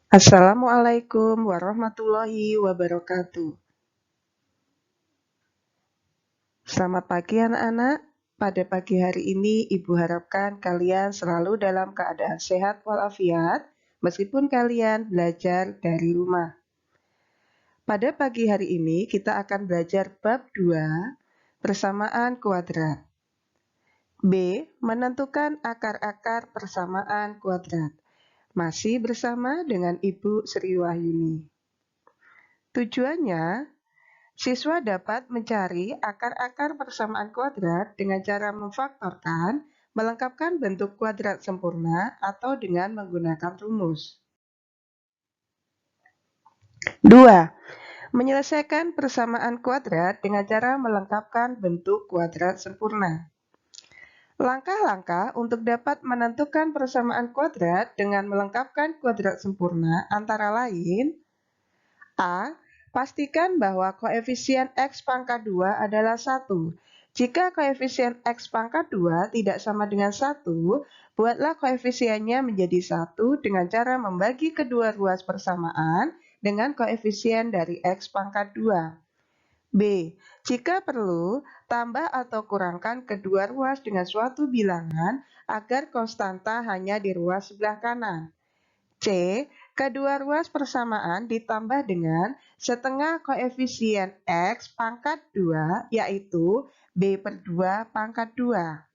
Assalamualaikum warahmatullahi wabarakatuh. Selamat pagi anak-anak. Pada pagi hari ini Ibu harapkan kalian selalu dalam keadaan sehat walafiat meskipun kalian belajar dari rumah. Pada pagi hari ini kita akan belajar bab 2, persamaan kuadrat. B. Menentukan akar-akar persamaan kuadrat. Masih bersama dengan Ibu Sri Wahyuni. Tujuannya, siswa dapat mencari akar-akar persamaan kuadrat dengan cara memfaktorkan, melengkapkan bentuk kuadrat sempurna, atau dengan menggunakan rumus. 2. Menyelesaikan persamaan kuadrat dengan cara melengkapkan bentuk kuadrat sempurna. Langkah-langkah untuk dapat menentukan persamaan kuadrat dengan melengkapkan kuadrat sempurna antara lain: A. Pastikan bahwa koefisien X pangkat 2 adalah 1. Jika koefisien X pangkat 2 tidak sama dengan 1, buatlah koefisiennya menjadi 1 dengan cara membagi kedua ruas persamaan dengan koefisien dari X pangkat 2. B. Jika perlu, tambah atau kurangkan kedua ruas dengan suatu bilangan agar konstanta hanya di ruas sebelah kanan. C. Kedua ruas persamaan ditambah dengan setengah koefisien X pangkat 2, yaitu B per 2 pangkat 2.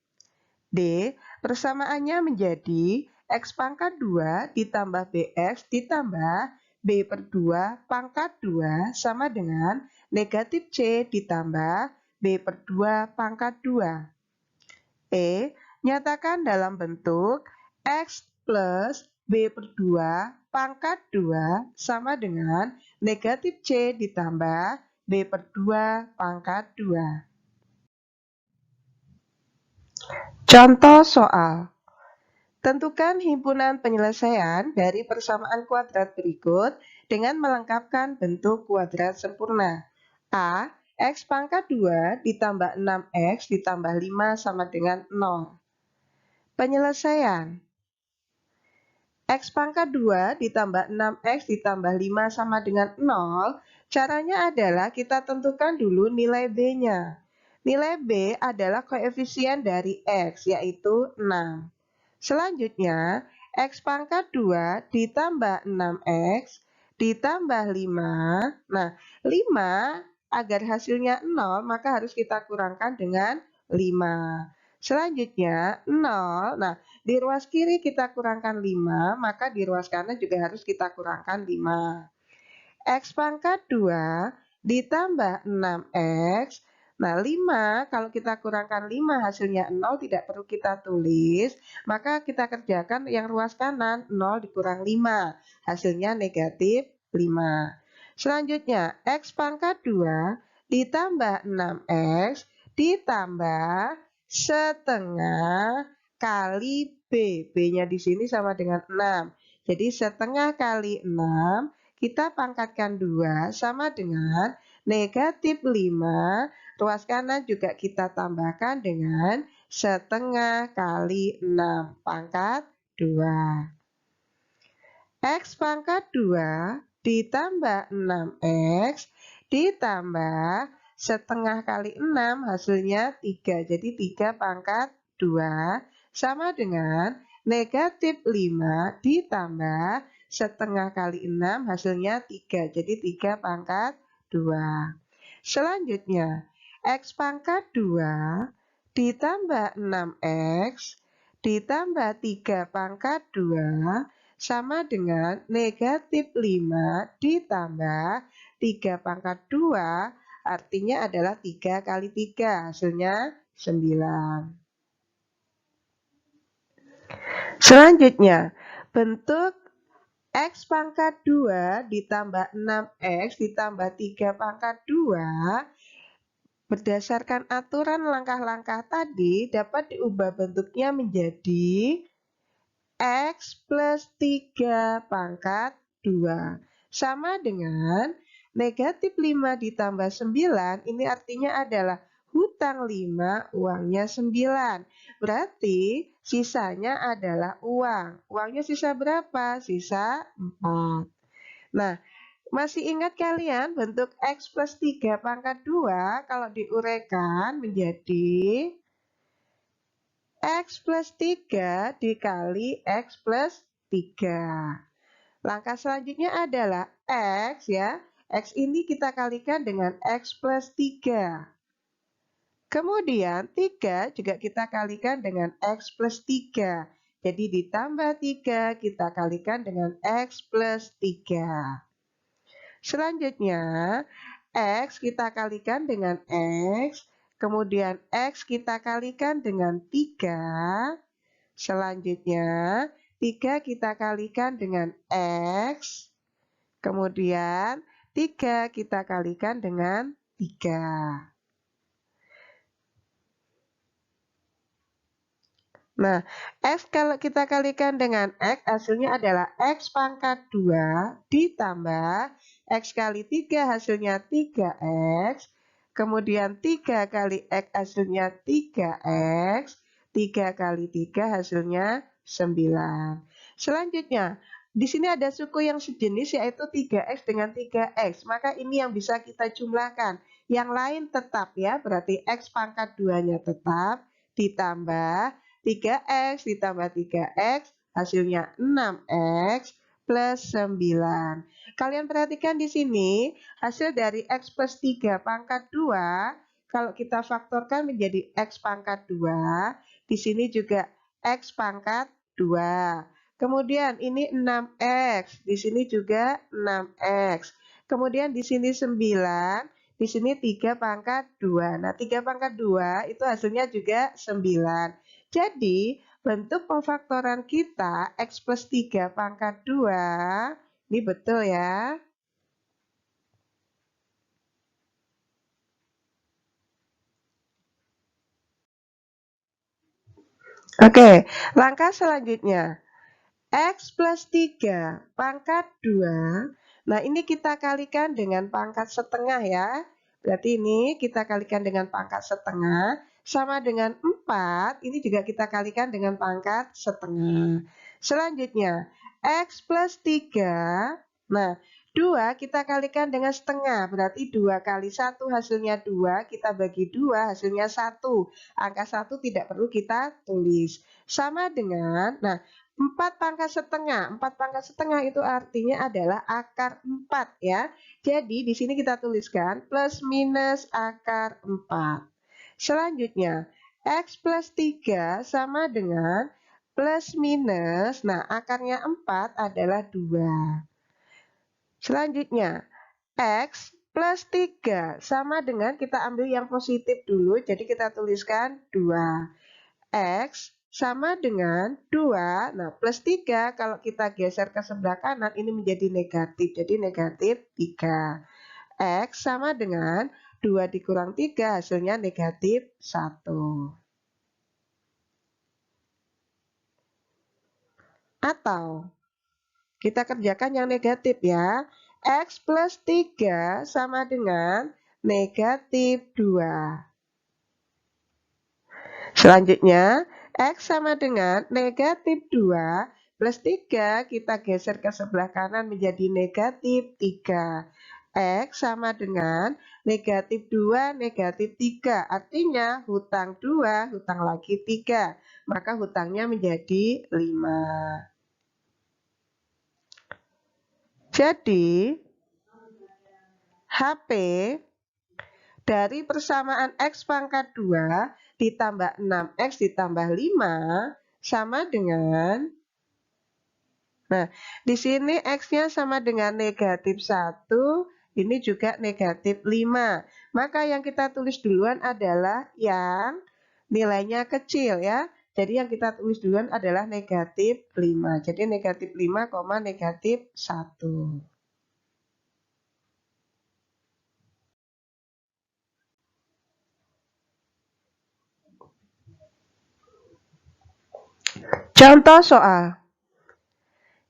D. Persamaannya menjadi X pangkat 2 ditambah BX ditambah B per 2 pangkat 2 sama dengan negatif C ditambah B per 2 pangkat 2. E. Nyatakan dalam bentuk X plus B per 2 pangkat 2 sama dengan negatif C ditambah B per 2 pangkat 2. Contoh soal. Tentukan himpunan penyelesaian dari persamaan kuadrat berikut dengan melengkapkan bentuk kuadrat sempurna. A. X pangkat 2 ditambah 6X ditambah 5 sama dengan 0. Penyelesaian. X pangkat 2 ditambah 6X ditambah 5 sama dengan 0, caranya adalah kita tentukan dulu nilai B-nya. Nilai B adalah koefisien dari X, yaitu 6. Selanjutnya, X pangkat 2 ditambah 6X ditambah 5. Nah, 5 agar hasilnya 0, maka harus kita kurangkan dengan 5. Selanjutnya, 0. Nah, di ruas kiri kita kurangkan 5, maka di ruas kanan juga harus kita kurangkan 5. X pangkat 2 ditambah 6X. Nah, 5 kalau kita kurangkan 5 hasilnya 0, tidak perlu kita tulis. Maka kita kerjakan yang ruas kanan, 0 dikurang 5. Hasilnya negatif 5. Selanjutnya, X pangkat 2 ditambah 6X ditambah setengah kali B. B-nya di sini sama dengan 6. Jadi setengah kali 6, kita pangkatkan 2 sama dengan negatif 5. Ruas kanan juga kita tambahkan dengan setengah kali 6 pangkat 2. X pangkat 2 ditambah 6X ditambah setengah kali 6 hasilnya 3. Jadi 3 pangkat 2 sama dengan negatif 5 ditambah setengah kali 6 hasilnya 3. Jadi 3 pangkat 2. Selanjutnya, X pangkat 2 ditambah 6X ditambah 3 pangkat 2 sama dengan negatif 5 ditambah 3 pangkat 2, artinya adalah 3 kali 3, hasilnya 9. Selanjutnya, bentuk X pangkat 2 ditambah 6X ditambah 3 pangkat 2 berdasarkan aturan langkah-langkah tadi dapat diubah bentuknya menjadi X plus 3 pangkat 2 sama dengan negatif 5 ditambah 9, ini artinya adalah hutang 5, uangnya 9. Berarti sisanya adalah uang. Uangnya sisa berapa? Sisa 4. Nah, masih ingat kalian bentuk X plus 3 pangkat 2 kalau diuraikan menjadi X plus 3 dikali X plus 3. Langkah selanjutnya adalah X ya. X ini kita kalikan dengan X plus 3. Kemudian 3 juga kita kalikan dengan X plus 3. Jadi ditambah 3 kita kalikan dengan X plus 3. Selanjutnya X kita kalikan dengan X. Kemudian X kita kalikan dengan 3. Selanjutnya 3 kita kalikan dengan X. Kemudian 3 kita kalikan dengan 3. Nah, X kalau kita kalikan dengan X, hasilnya adalah X pangkat 2 ditambah X kali 3 hasilnya 3X. Kemudian 3 kali X hasilnya 3X. 3 kali 3 hasilnya 9. Selanjutnya, di sini ada suku yang sejenis yaitu 3X dengan 3X. Maka ini yang bisa kita jumlahkan. Yang lain tetap ya, berarti X pangkat 2-nya tetap ditambah 3X ditambah 3X hasilnya 6X plus 9. Kalian perhatikan di sini hasil dari X plus 3 pangkat 2 kalau kita faktorkan menjadi X pangkat 2, di sini juga X pangkat 2. Kemudian ini 6X, di sini juga 6X. Kemudian di sini 9, di sini 3 pangkat 2. Nah, 3 pangkat 2 itu hasilnya juga 9. Jadi, bentuk pemfaktoran kita X plus 3 pangkat 2, ini betul ya. Oke, langkah selanjutnya. X plus 3 pangkat 2. Nah, ini kita kalikan dengan pangkat setengah ya. Berarti ini kita kalikan dengan pangkat setengah. Sama dengan 4, ini juga kita kalikan dengan pangkat setengah. Selanjutnya, X plus 3. Nah, 2 kita kalikan dengan setengah. Berarti 2 kali 1 hasilnya 2. Kita bagi 2 hasilnya 1. Angka 1 tidak perlu kita tulis. Sama dengan, nah, 4 pangkat setengah. 4 pangkat setengah itu artinya adalah akar 4 ya. Jadi di sini kita tuliskan plus minus akar 4. Selanjutnya, X plus 3 sama dengan plus minus, nah akarnya 4 adalah 2. Selanjutnya, X plus 3 sama dengan kita ambil yang positif dulu, jadi kita tuliskan 2. X sama dengan 2, nah plus 3 kalau kita geser ke sebelah kanan ini menjadi negatif, jadi negatif 3. X sama dengan 2 dikurang 3 hasilnya negatif 1. Atau kita kerjakan yang negatif ya. X plus 3 sama dengan negatif 2. Selanjutnya, X sama dengan negatif 2 plus 3 kita geser ke sebelah kanan menjadi negatif 3. X sama dengan negatif 2, negatif 3. Artinya hutang 2, hutang lagi 3. Maka hutangnya menjadi 5. Jadi, HP dari persamaan X pangkat 2 ditambah 6X ditambah 5 sama dengan, nah, di sini X-nya sama dengan negatif 1, ini juga negatif 5. Maka yang kita tulis duluan adalah yang nilainya kecil ya. Jadi yang kita tulis duluan adalah negatif 5. Jadi negatif 5, negatif 1. Contoh soal.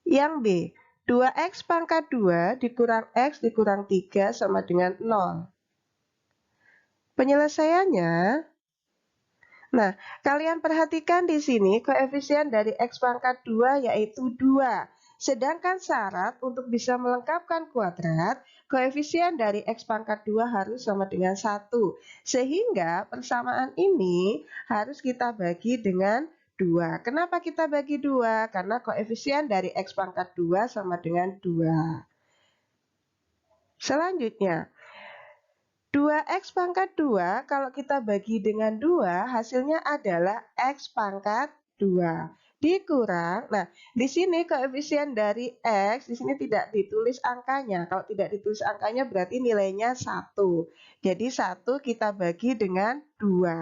Yang B, 2X pangkat 2 dikurang X dikurang 3 sama dengan 0. Penyelesaiannya, nah, kalian perhatikan di sini koefisien dari X pangkat 2 yaitu 2. Sedangkan syarat untuk bisa melengkapkan kuadrat, koefisien dari X pangkat 2 harus sama dengan 1. Sehingga persamaan ini harus kita bagi dengan 2. Kenapa kita bagi 2? Karena koefisien dari X pangkat 2 sama dengan 2. Selanjutnya, 2x pangkat 2 kalau kita bagi dengan 2 hasilnya adalah x pangkat 2 dikurang. Nah, di sini koefisien dari x di sini tidak ditulis angkanya. Kalau tidak ditulis angkanya berarti nilainya 1. Jadi 1 kita bagi dengan 2.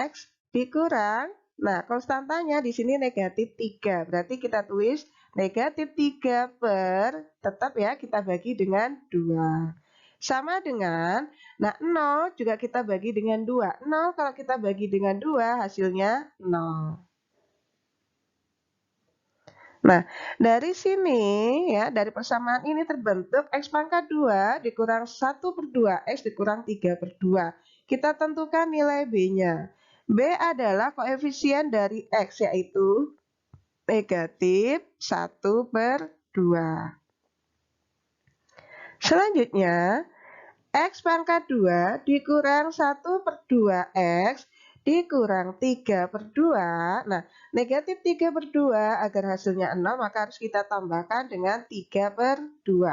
X dikurang. Nah, konstantanya di sini negatif 3. Berarti kita tulis negatif 3 per, tetap ya kita bagi dengan 2. Sama dengan, nah 0 juga kita bagi dengan 2. 0 kalau kita bagi dengan 2 hasilnya 0. Nah, dari sini ya, dari persamaan ini terbentuk X pangkat 2 dikurang 1 per 2, X dikurang 3 per 2. Kita tentukan nilai B-nya. B adalah koefisien dari X yaitu negatif 1 per 2. Selanjutnya, X pangkat 2 dikurang 1 per 2X dikurang 3 per 2. Nah, negatif 3 per 2 agar hasilnya 0 maka harus kita tambahkan dengan 3 per 2.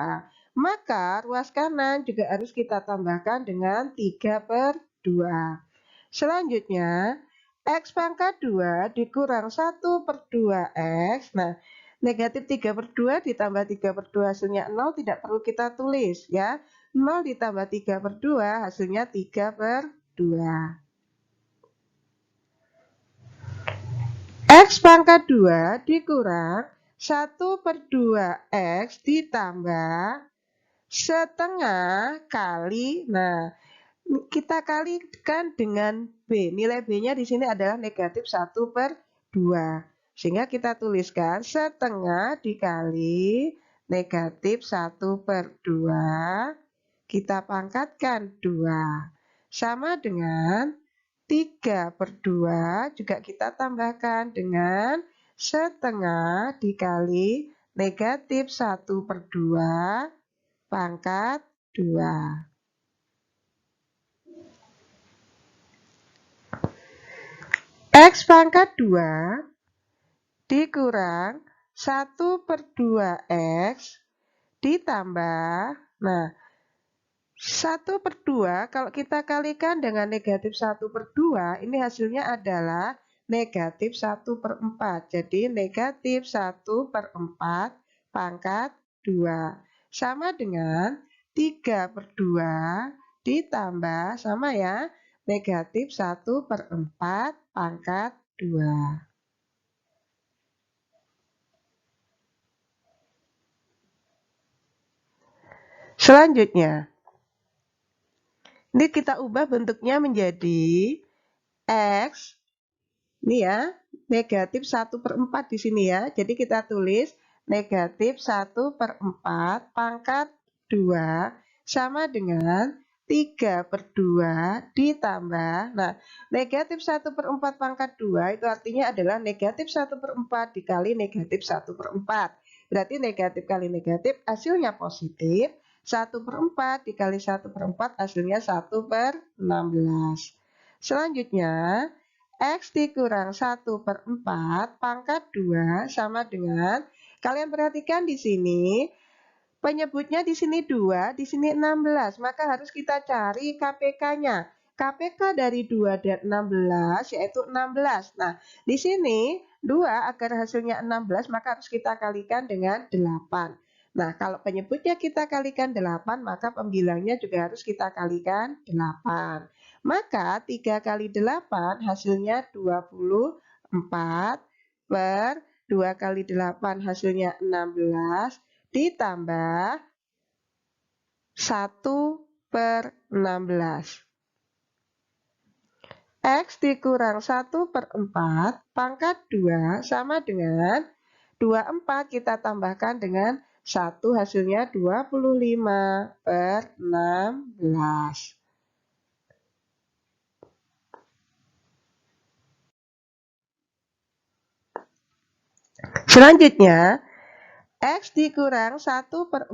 Maka ruas kanan juga harus kita tambahkan dengan 3 per 2. Selanjutnya, X pangkat 2 dikurang 1 per 2X. Nah, negatif 3 per 2 ditambah 3 per 2 hasilnya 0 tidak perlu kita tulis ya. 0 ditambah 3 per 2 hasilnya 3 per 2. X pangkat 2 dikurang 1 per 2X ditambah setengah kali. Nah, kita kalikan dengan B. Nilai B-nya di sini adalah negatif 1 per 2. Sehingga kita tuliskan setengah dikali negatif 1 per 2. Kita pangkatkan 2. Sama dengan 3 per 2 juga kita tambahkan dengan setengah dikali negatif 1 per 2 pangkat 2. X pangkat 2 dikurang 1 per 2X ditambah, nah 1 per 2 kalau kita kalikan dengan negatif 1 per 2 ini hasilnya adalah negatif 1 per 4. Jadi negatif 1 per 4 pangkat 2 sama dengan 3 per 2 ditambah sama ya negatif 1 per 4 pangkat 2. Selanjutnya, ini kita ubah bentuknya menjadi X, ini ya, negatif 1 per 4 di sini ya. Jadi kita tulis negatif 1 per 4 pangkat 2 sama dengan 3 per 2 ditambah, nah negatif 1 per 4 pangkat 2 itu artinya adalah negatif 1 per 4 dikali negatif 1 per 4. Berarti negatif kali negatif hasilnya positif, 1 per 4 dikali 1 per 4 hasilnya 1 per 16. Selanjutnya, X dikurang 1 per 4 pangkat 2 sama dengan, kalian perhatikan di sini, penyebutnya di sini 2, di sini 16, maka harus kita cari KPK-nya. KPK dari 2 dan 16 yaitu 16. Nah, di sini 2 agar hasilnya 16 maka harus kita kalikan dengan 8. Nah, kalau penyebutnya kita kalikan 8, maka pembilangnya juga harus kita kalikan 8. Maka 3 kali 8 hasilnya 24 per 2 kali 8 hasilnya 16 ditambah 1 per 16. X dikurang 1 per 4 pangkat 2 sama dengan 24 kita tambahkan dengan 1 hasilnya 25 per 16. Selanjutnya, X dikurang 1/4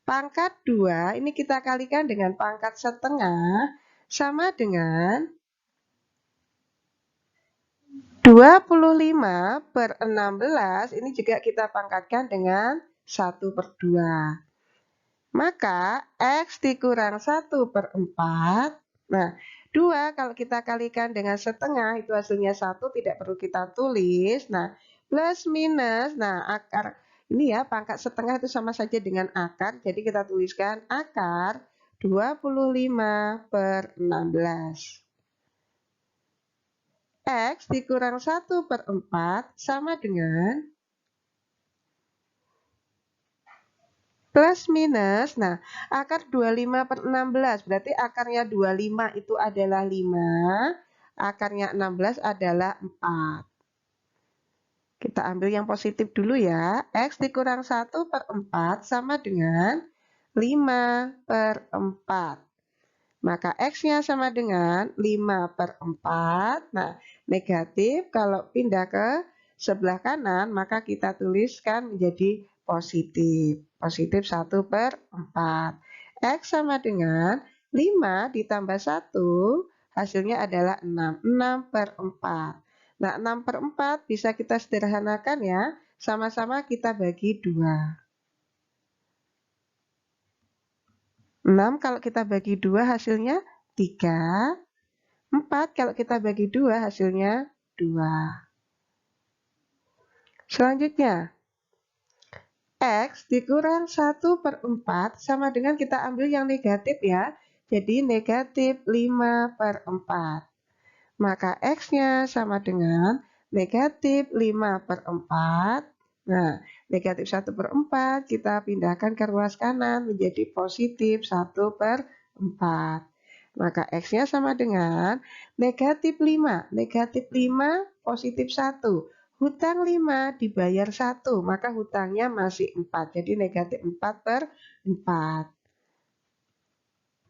pangkat 2, ini kita kalikan dengan pangkat setengah, sama dengan 25/16, ini juga kita pangkatkan dengan 1/2. Maka X dikurang 1/4, nah 2 kalau kita kalikan dengan setengah, itu hasilnya 1, tidak perlu kita tulis. Nah, plus minus, nah akar, ini ya pangkat setengah itu sama saja dengan akar, jadi kita tuliskan akar 25/16. X dikurang 1/4 sama dengan plus minus, nah akar 25/16, berarti akarnya 25 itu adalah 5, akarnya 16 adalah 4. Kita ambil yang positif dulu ya, X dikurang 1/4 sama dengan 5/4. Maka X-nya sama dengan 5/4, nah negatif kalau pindah ke sebelah kanan, maka kita tuliskan menjadi positif. Positif 1/4. X sama dengan 5 ditambah 1, hasilnya adalah 6. 6/4. Nah, 6/4 bisa kita sederhanakan ya. Sama-sama kita bagi 2. 6 kalau kita bagi 2 hasilnya 3. 4 kalau kita bagi 2 hasilnya 2. Selanjutnya, X dikurang 1/4 sama dengan kita ambil yang negatif ya. Jadi negatif 5/4. Maka X-nya sama dengan negatif 5/4. Nah, negatif 1/4 kita pindahkan ke ruas kanan menjadi positif 1/4. Maka X-nya sama dengan negatif 5. Negatif 5 positif 1. Hutang 5 dibayar 1, maka hutangnya masih 4. Jadi negatif 4/4.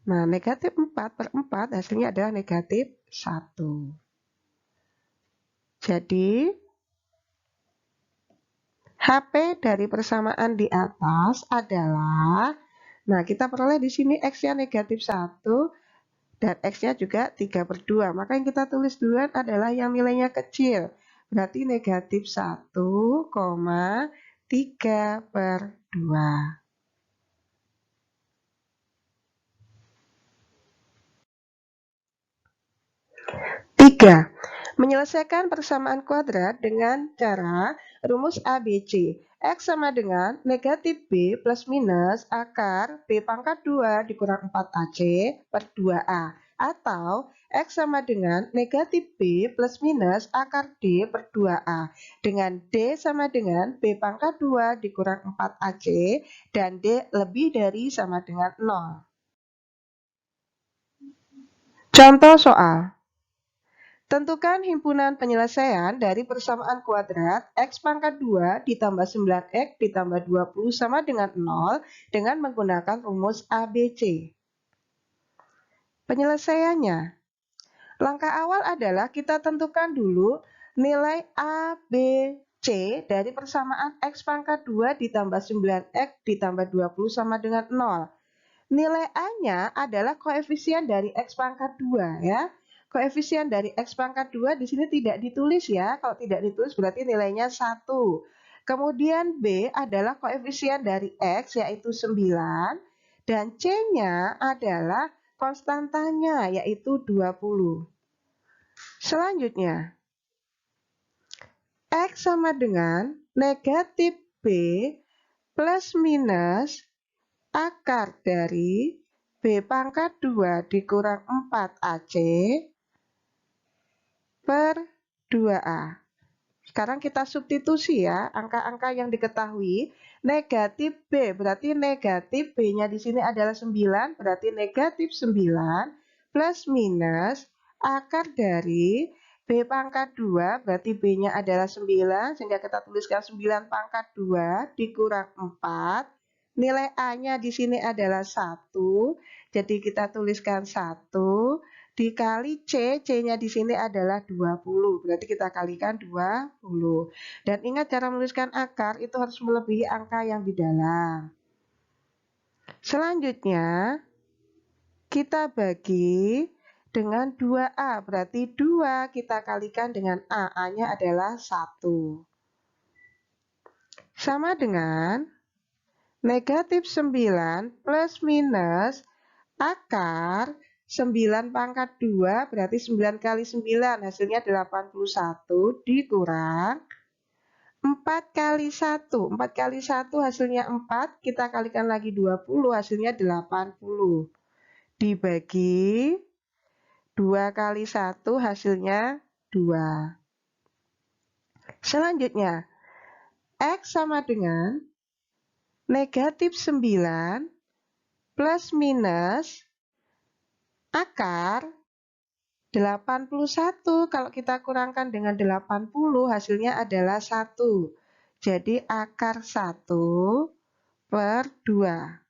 Nah, negatif 4/4 hasilnya adalah negatif 1. Jadi, HP dari persamaan di atas adalah, nah kita peroleh di sini X-nya negatif 1 dan X-nya juga 3/2. Maka yang kita tulis duluan adalah yang nilainya kecil. Berarti negatif 1,3/2. 3. Menyelesaikan persamaan kuadrat dengan cara rumus ABC. X sama dengan negatif B plus minus akar B pangkat 2 dikurang 4AC per 2A. Atau X sama dengan negatif B plus minus akar D per 2A. Dengan D sama dengan B pangkat 2 dikurang 4AC dan D lebih dari sama dengan 0. Contoh soal. Tentukan himpunan penyelesaian dari persamaan kuadrat X pangkat 2 ditambah 9X ditambah 20 sama dengan 0 dengan menggunakan rumus ABC. Penyelesaiannya. Langkah awal adalah kita tentukan dulu nilai A, B, C dari persamaan X pangkat 2 ditambah 9X ditambah 20 sama dengan 0. Nilai A-nya adalah koefisien dari X pangkat 2 ya. Koefisien dari X pangkat 2 di sini tidak ditulis ya. Kalau tidak ditulis berarti nilainya 1. Kemudian B adalah koefisien dari X yaitu 9. Dan C-nya adalah konstantanya yaitu 20. Selanjutnya, X sama dengan negatif B plus minus akar dari B pangkat 2 dikurang 4AC per 2A. Sekarang kita substitusi ya, angka-angka yang diketahui. Negatif B, berarti negatif B-nya di sini adalah 9, berarti negatif 9 plus minus akar dari B pangkat 2, berarti B-nya adalah 9, sehingga kita tuliskan 9 pangkat 2 dikurang 4. Nilai A-nya di sini adalah 1, jadi kita tuliskan 1 dikali C, C-nya di sini adalah 20. Berarti kita kalikan 20. Dan ingat cara menuliskan akar itu harus melebihi angka yang di dalam. Selanjutnya, kita bagi dengan 2A. Berarti 2 kita kalikan dengan A. A-nya adalah 1. Sama dengan negatif 9 plus minus akar 9 pangkat 2 berarti 9 kali 9 hasilnya 81 dikurang 4 kali 1. 4 kali 1 hasilnya 4, kita kalikan lagi 20 hasilnya 80. Dibagi 2 kali 1 hasilnya 2. Selanjutnya, X sama dengan negatif 9 plus minus akar 81, kalau kita kurangkan dengan 80 hasilnya adalah 1. Jadi akar 1 per 2.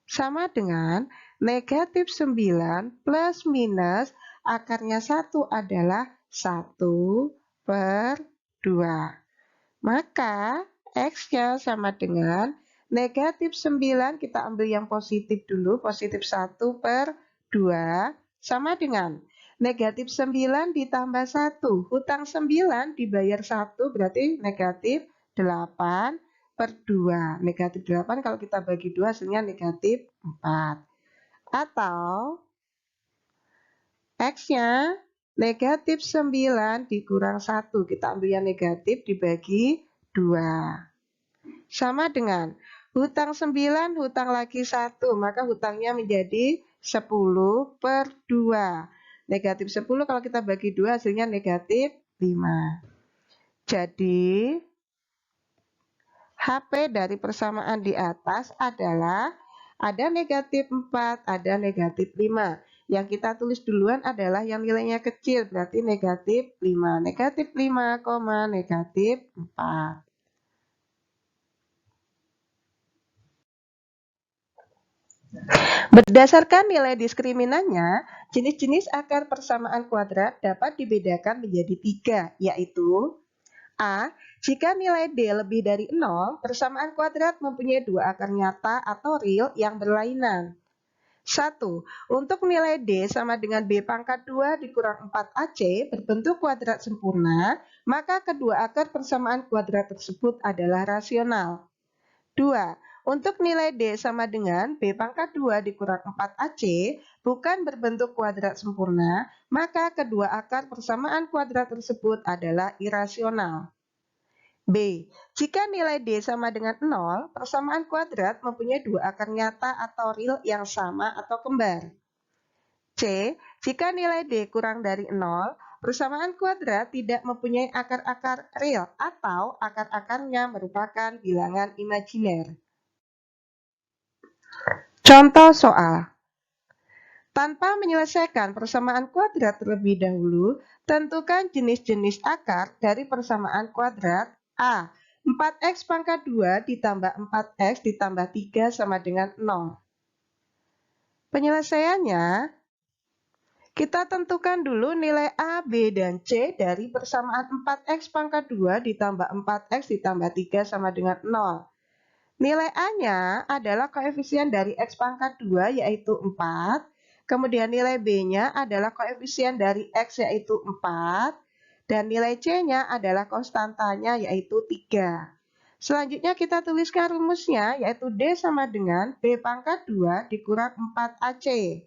Sama dengan negatif 9 plus minus akarnya 1 adalah 1 per 2. Maka X-nya sama dengan negatif 9, kita ambil yang positif dulu, positif 1 per 2, sama dengan negatif 9 ditambah 1. Hutang 9 dibayar 1 berarti negatif 8 per 2. Negatif 8 kalau kita bagi 2 hasilnya negatif 4. Atau X-nya negatif 9 dikurang 1. Kita ambil yang negatif dibagi 2. Sama dengan hutang 9, hutang lagi 1. Maka hutangnya menjadi 10 per 2. Negatif 10 kalau kita bagi 2 hasilnya negatif 5. Jadi HP dari persamaan di atas adalah ada negatif 4, ada negatif 5. Yang kita tulis duluan adalah yang nilainya kecil, berarti negatif 5. Negatif 5, negatif 4. Berdasarkan nilai diskriminannya, jenis-jenis akar persamaan kuadrat dapat dibedakan menjadi 3, yaitu A. Jika nilai D lebih dari 0, persamaan kuadrat mempunyai 2 akar nyata atau real yang berlainan. 1. Untuk nilai D sama dengan B pangkat 2 dikurang 4AC berbentuk kuadrat sempurna, maka kedua akar persamaan kuadrat tersebut adalah rasional. 2. Untuk nilai D sama dengan B pangkat 2 dikurang 4AC bukan berbentuk kuadrat sempurna, maka kedua akar persamaan kuadrat tersebut adalah irasional. B. Jika nilai D sama dengan 0, persamaan kuadrat mempunyai 2 akar nyata atau real yang sama atau kembar. C. Jika nilai D kurang dari 0, persamaan kuadrat tidak mempunyai akar-akar real atau akar-akarnya merupakan bilangan imajiner. Contoh soal. Tanpa menyelesaikan persamaan kuadrat terlebih dahulu, tentukan jenis-jenis akar dari persamaan kuadrat A. 4x pangkat 2 ditambah 4x ditambah 3 sama dengan 0. Penyelesaiannya, kita tentukan dulu nilai A, B, dan C dari persamaan 4x pangkat 2 ditambah 4x ditambah 3 sama dengan 0. Nilai A-nya adalah koefisien dari X pangkat 2 yaitu 4. Kemudian nilai B-nya adalah koefisien dari X yaitu 4. Dan nilai C-nya adalah konstantanya yaitu 3. Selanjutnya kita tuliskan rumusnya yaitu D sama dengan B pangkat 2 dikurang 4AC.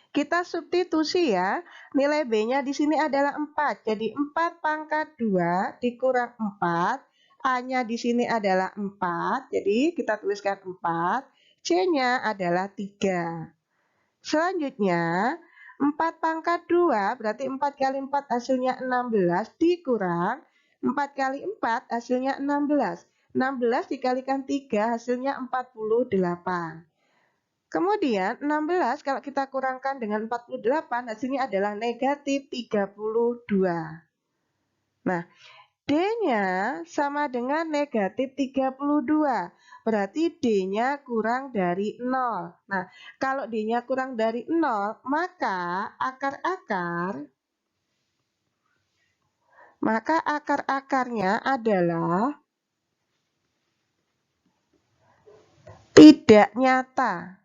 Kita substitusi ya. Nilai B-nya di sini adalah 4. Jadi 4 pangkat 2 dikurang 4. A-nya di sini adalah 4, jadi kita tuliskan 4. C-nya adalah 3. Selanjutnya, 4 pangkat 2, berarti 4 kali 4 hasilnya 16, dikurang 4 kali 4 hasilnya 16. 16 dikalikan 3 hasilnya 48. Kemudian 16 kalau kita kurangkan dengan 48 hasilnya adalah negatif 32. Nah, D-nya sama dengan negatif 32. Berarti D-nya kurang dari 0. Nah, kalau D-nya kurang dari 0, maka akar-akarnya adalah tidak nyata.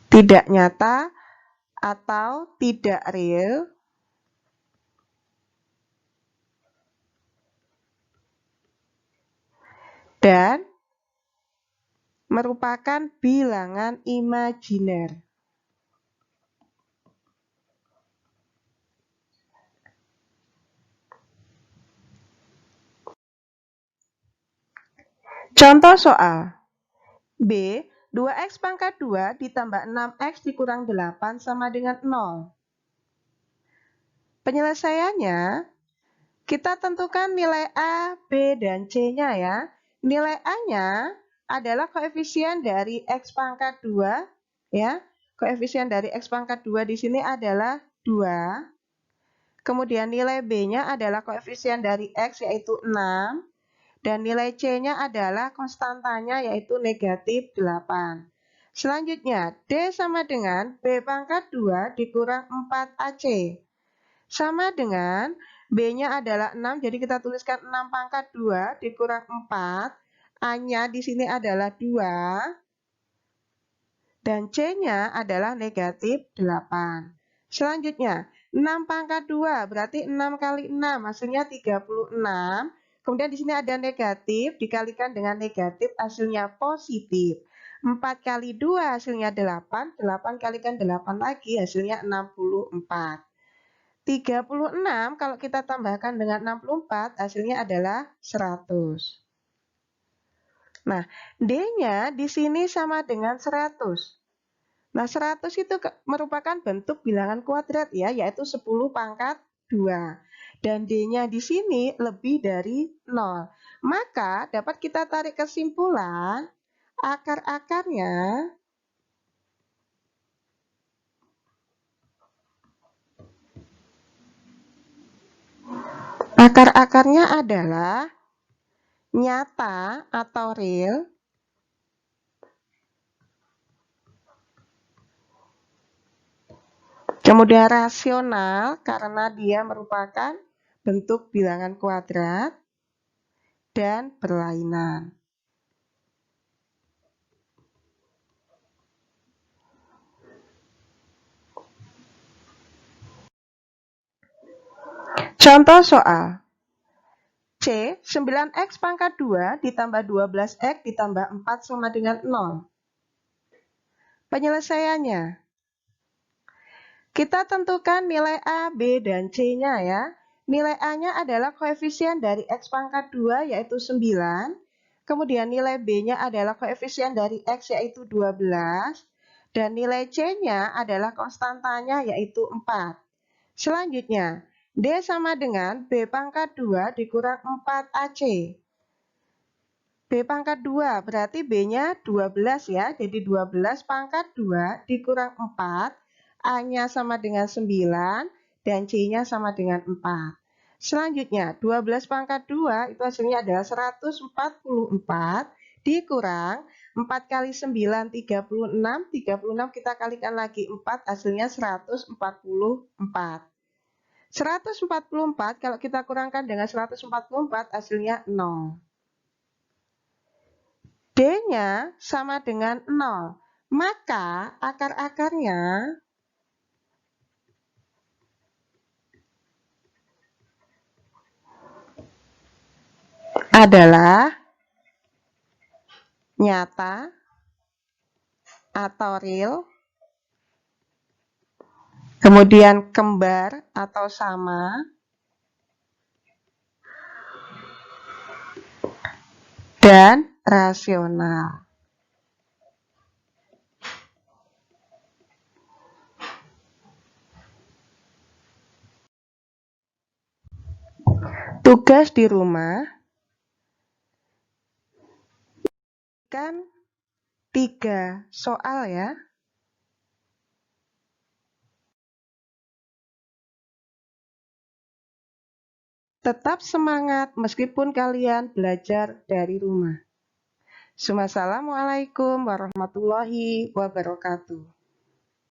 Tidak nyata atau tidak real dan merupakan bilangan imajiner. Contoh soal B, 2x pangkat 2 ditambah 6x dikurang 8 sama dengan 0. Penyelesaiannya, kita tentukan nilai A, B, dan C-nya ya. Nilai A-nya adalah koefisien dari x pangkat 2, ya. Koefisien dari x pangkat 2 di sini adalah 2. Kemudian nilai B-nya adalah koefisien dari x yaitu 6. Dan nilai C-nya adalah konstantanya yaitu negatif 8. Selanjutnya, D sama dengan B pangkat 2 dikurang 4AC. Sama dengan B-nya adalah 6, jadi kita tuliskan 6 pangkat 2 dikurang 4. A-nya di sini adalah 2. Dan C-nya adalah negatif 8. Selanjutnya, 6 pangkat 2 berarti 6 kali 6 hasilnya 36. Kemudian di sini ada negatif dikalikan dengan negatif hasilnya positif. 4 kali 2 hasilnya 8, 8 kalikan 8 lagi hasilnya 64. 36 kalau kita tambahkan dengan 64 hasilnya adalah 100. Nah, D-nya di sini sama dengan 100. Nah, 100 itu merupakan bentuk bilangan kuadrat ya, yaitu 10 pangkat 2. Dan D-nya di sini lebih dari 0. Maka dapat kita tarik kesimpulan akar-akarnya adalah nyata atau real, kemudian rasional karena dia merupakan bentuk bilangan kuadrat, dan berlainan. Contoh soal C, 9x pangkat 2 ditambah 12x ditambah 4 sama dengan 0. Penyelesaiannya, kita tentukan nilai A, B, dan C-nya ya. Nilai A-nya adalah koefisien dari x pangkat 2 yaitu 9. Kemudian nilai B-nya adalah koefisien dari x yaitu 12. Dan nilai C-nya adalah konstantanya yaitu 4. Selanjutnya, D sama dengan B pangkat 2 dikurang 4AC. B pangkat 2 berarti B-nya 12 ya. Jadi 12 pangkat 2 dikurang 4. A-nya sama dengan 9 dan C-nya sama dengan 4. Selanjutnya 12 pangkat 2 itu hasilnya adalah 144 dikurang 4 kali 9 36. 36 kita kalikan lagi 4 hasilnya 144. 144 kalau kita kurangkan dengan 144 hasilnya 0. D-nya sama dengan 0. Maka akar-akarnya adalah nyata atau real, kemudian kembar atau sama, dan rasional. Tugas di rumah kan 3 soal ya. Tetap semangat meskipun kalian belajar dari rumah. Wassalamualaikum warahmatullahi wabarakatuh.